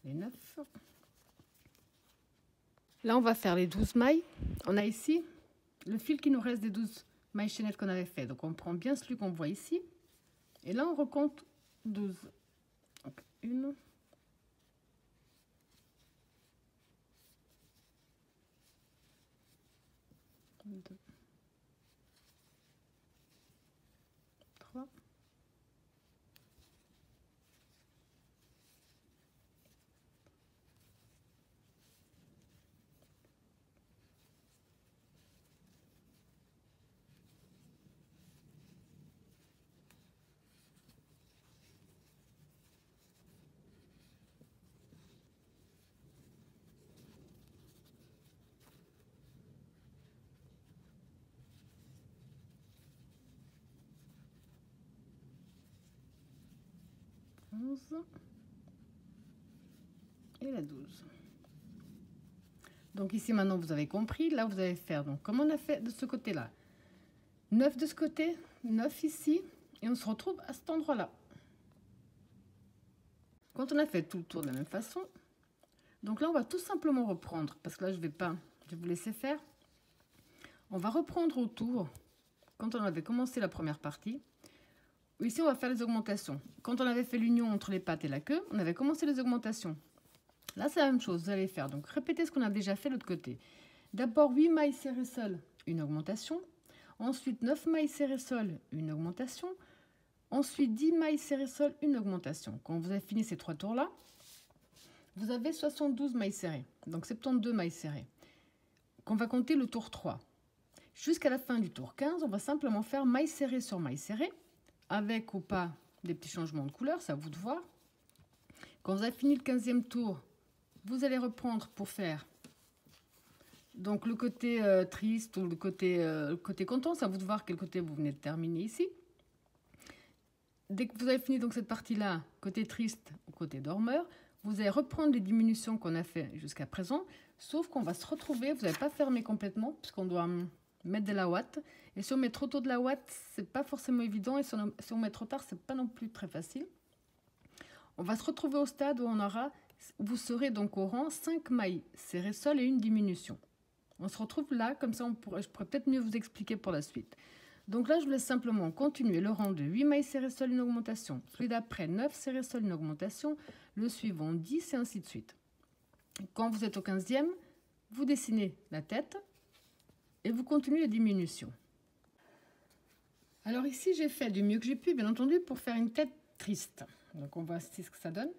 Les 9. Là, on va faire les 12 mailles. On a ici le fil qui nous reste des 12 mailles chaînettes qu'on avait fait. Donc, on prend bien celui qu'on voit ici. Et là, on recompte 12. Donc, 1, 2, 3, 11 et la 12. Donc ici maintenant vous avez compris, là vous allez faire donc comme on a fait de ce côté là, 9 de ce côté, 9 ici et on se retrouve à cet endroit là. Quand on a fait tout le tour de la même façon, donc là on va tout simplement reprendre, parce que là je vais vous laisser faire. On va reprendre autour, quand on avait commencé la première partie. Ici, on va faire les augmentations. Quand on avait fait l'union entre les pattes et la queue, on avait commencé les augmentations. Là, c'est la même chose, vous allez faire. Donc, répétez ce qu'on a déjà fait de l'autre côté. D'abord 8 mailles serrées seules, une augmentation. Ensuite 9 mailles serrées seules, une augmentation. Ensuite 10 mailles serrées seules, une augmentation. Quand vous avez fini ces 3 tours là, vous avez 72 mailles serrées, donc 72 mailles serrées. Qu'on va compter le tour 3. Jusqu'à la fin du tour 15, on va simplement faire maille serrée sur maille serrée, avec ou pas des petits changements de couleur, c'est à vous de voir. Quand vous avez fini le 15e tour, vous allez reprendre pour faire donc le côté triste ou le côté content, c'est à vous de voir quel côté vous venez de terminer ici. Dès que vous avez fini donc cette partie-là, côté triste ou côté dormeur, vous allez reprendre les diminutions qu'on a fait jusqu'à présent, sauf qu'on va se retrouver, vous n'allez pas fermer complètement, puisqu'on doit mettre de la ouate. Et si on met trop tôt de la ouate, c'est pas forcément évident, et si on met trop tard, c'est pas non plus très facile. On va se retrouver au stade où vous serez donc au rang 5 mailles serrées seules et une diminution. On se retrouve là, comme ça je pourrais peut-être mieux vous expliquer pour la suite. Donc là, je vous laisse simplement continuer le rang de 8 mailles serrées seules, une augmentation. Celui d'après, 9 serrées seules, une augmentation. Le suivant, 10 et ainsi de suite. Quand vous êtes au 15e, vous dessinez la tête et vous continuez les diminutions. Alors ici, j'ai fait du mieux que j'ai pu, bien entendu, pour faire une tête triste. Donc on va voir ce que ça donne.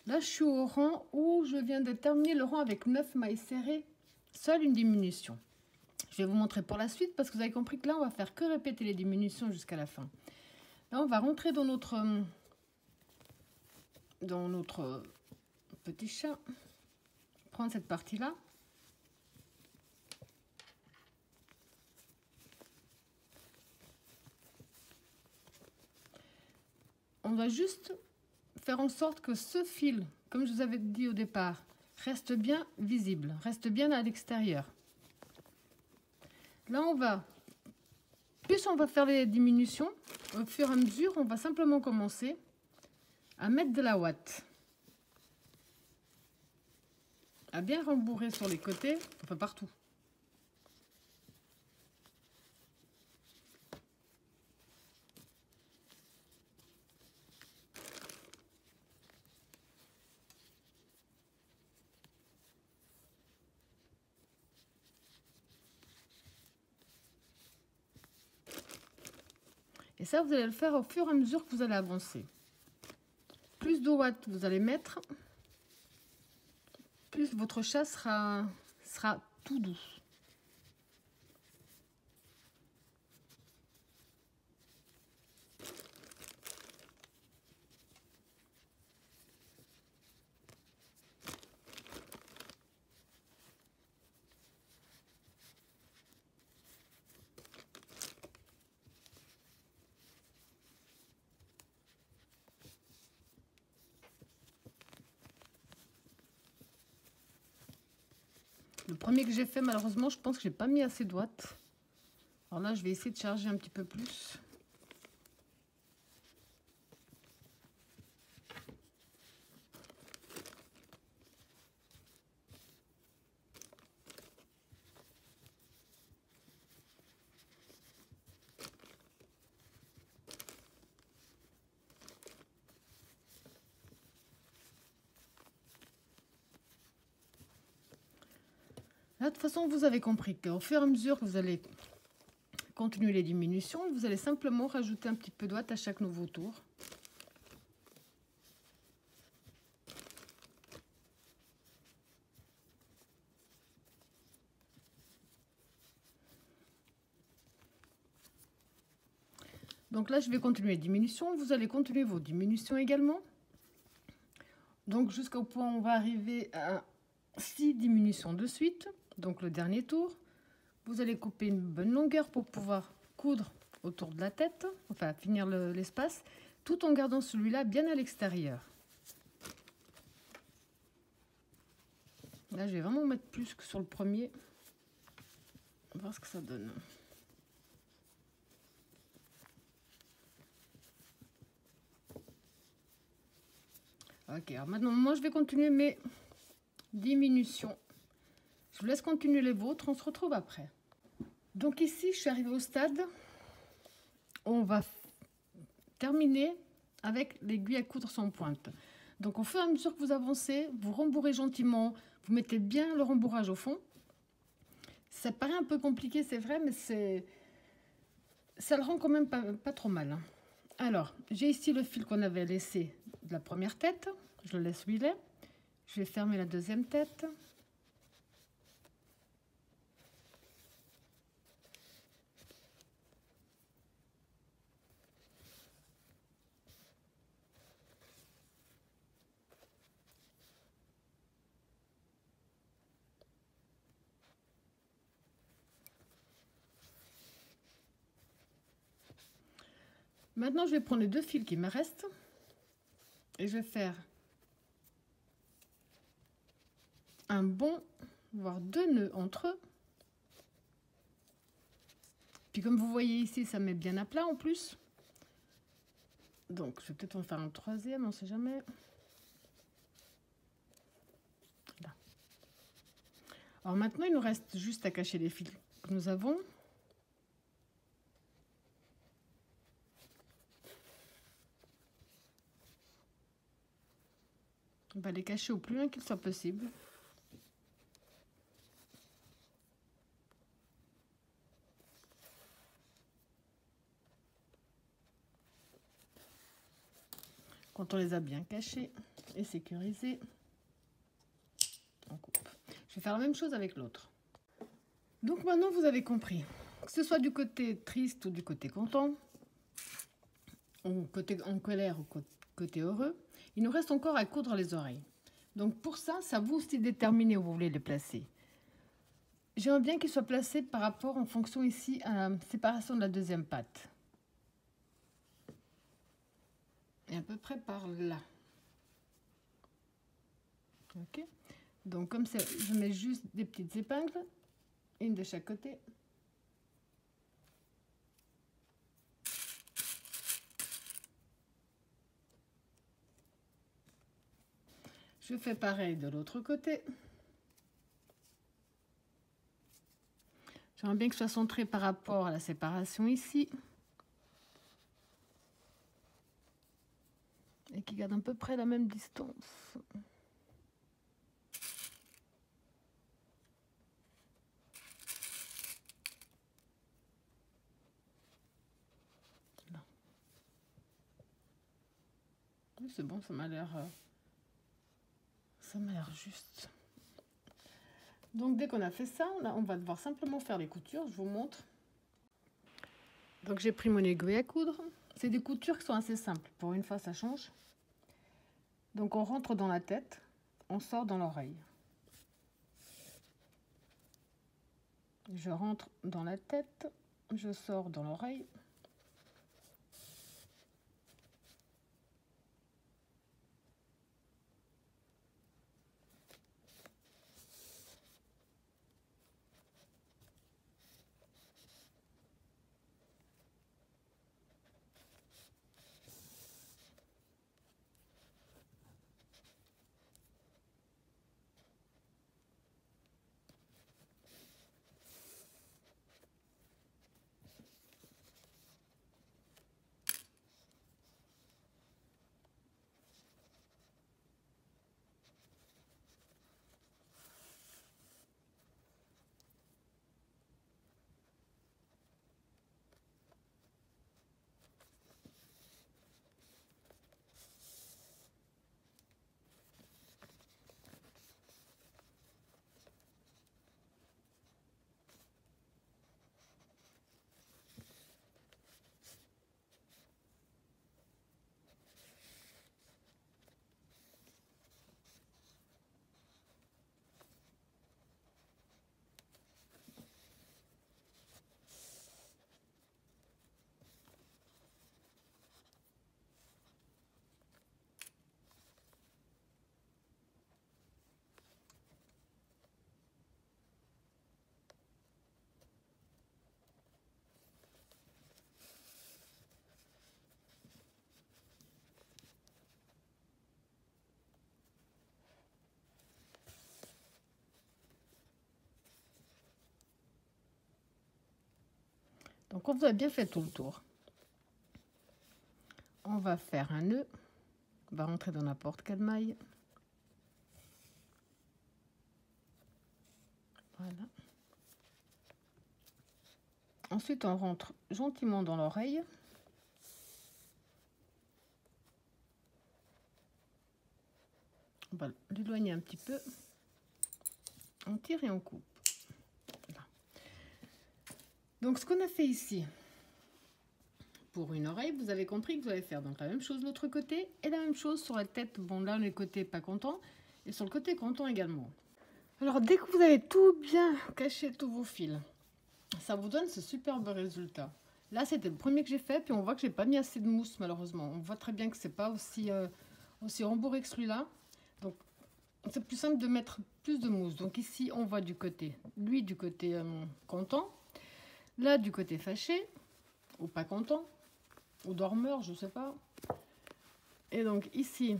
Là, je suis au rang où je viens de terminer le rang avec 9 mailles serrées, seule une diminution. Je vais vous montrer pour la suite parce que vous avez compris que là, on va faire que répéter les diminutions jusqu'à la fin. Là, on va rentrer dans notre petit chat. Prendre cette partie-là. On va juste faire en sorte que ce fil, comme je vous avais dit au départ, reste bien visible, reste bien à l'extérieur. Là, plus on va faire les diminutions, au fur et à mesure, on va simplement commencer à mettre de la ouate. À bien rembourrer sur les côtés, enfin partout. Et ça, vous allez le faire au fur et à mesure que vous allez avancer. Plus de ouate vous allez mettre, plus votre chat sera tout doux. Le premier que j'ai fait, malheureusement, je pense que j'ai pas mis assez de ouate. Alors là, je vais essayer de charger un petit peu plus. Là, de toute façon, vous avez compris qu'au fur et à mesure que vous allez continuer les diminutions, vous allez simplement rajouter un petit peu de ouate à chaque nouveau tour. Donc là, je vais continuer les diminutions. Vous allez continuer vos diminutions également. Donc jusqu'au point où on va arriver à 6 diminutions de suite. Donc le dernier tour. Vous allez couper une bonne longueur pour pouvoir coudre autour de la tête, enfin finir l'espace, tout en gardant celui-là bien à l'extérieur. Là, je vais vraiment mettre plus que sur le premier. On va voir ce que ça donne. Ok, alors maintenant, moi, je vais continuer mes diminutions. Je vous laisse continuer les vôtres, on se retrouve après. Donc ici, je suis arrivée au stade où on va terminer avec l'aiguille à coudre sans pointe. Donc au fur et à mesure que vous avancez, vous rembourrez gentiment, vous mettez bien le rembourrage au fond. Ça paraît un peu compliqué, c'est vrai, mais ça le rend quand même pas trop mal. Hein. Alors, j'ai ici le fil qu'on avait laissé de la première tête. Je le laisse où il est. Je vais fermer la deuxième tête. Maintenant, je vais prendre les deux fils qui me restent et je vais faire un bon, voire 2 nœuds entre eux. Puis comme vous voyez ici, ça met bien à plat en plus. Donc, je vais peut-être en faire un troisième, on ne sait jamais. Là. Alors maintenant, il nous reste juste à cacher les fils que nous avons. On va les cacher au plus loin qu'il soit possible. Quand on les a bien cachés et sécurisés, on coupe. Je vais faire la même chose avec l'autre. Donc maintenant, vous avez compris. Que ce soit du côté triste ou du côté content, ou côté en colère ou côté heureux, il nous reste encore à coudre les oreilles. Donc pour ça, c'est à vous aussi de déterminer où vous voulez les placer. J'aimerais bien qu'ils soient placés par rapport, en fonction ici, à la séparation de la deuxième patte. Et à peu près par là. Ok. Donc comme ça, je mets juste des petites épingles, une de chaque côté. Je fais pareil de l'autre côté. J'aimerais bien que ce soit centré par rapport à la séparation ici. Et qui garde à peu près la même distance. Là. Oui, c'est bon, ça m'a l'air juste. Donc dès qu'on a fait ça, là, on va devoir simplement faire les coutures. Je vous montre. Donc j'ai pris mon aiguille à coudre. C'est des coutures qui sont assez simples. Pour une fois, ça change. Donc on rentre dans la tête, on sort dans l'oreille. Je rentre dans la tête, je sors dans l'oreille. Donc on vous a bien fait tout le tour. On va faire un nœud. On va rentrer dans n'importe quelle maille. Voilà. Ensuite, on rentre gentiment dans l'oreille. On va l'éloigner un petit peu. On tire et on coupe. Voilà. Donc, ce qu'on a fait ici, pour une oreille, vous avez compris que vous allez faire donc la même chose de l'autre côté et la même chose sur la tête. Bon, là, le côté pas content et sur le côté content également. Alors, dès que vous avez tout bien caché, tous vos fils, ça vous donne ce superbe résultat. Là, c'était le premier que j'ai fait, puis on voit que j'ai pas mis assez de mousse, malheureusement. On voit très bien que c'est pas aussi rembourré que celui-là. Donc, c'est plus simple de mettre plus de mousse. Donc ici, on voit du côté, lui du côté content, là du côté fâché, ou pas content, ou dormeur, je sais pas. Et donc ici,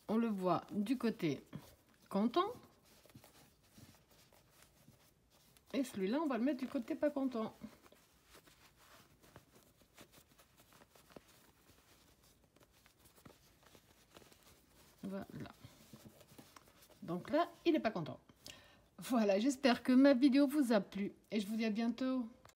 on le voit du côté content. Et celui-là, on va le mettre du côté pas content. Voilà. Donc là, il n'est pas content. Voilà, j'espère que ma vidéo vous a plu et je vous dis à bientôt.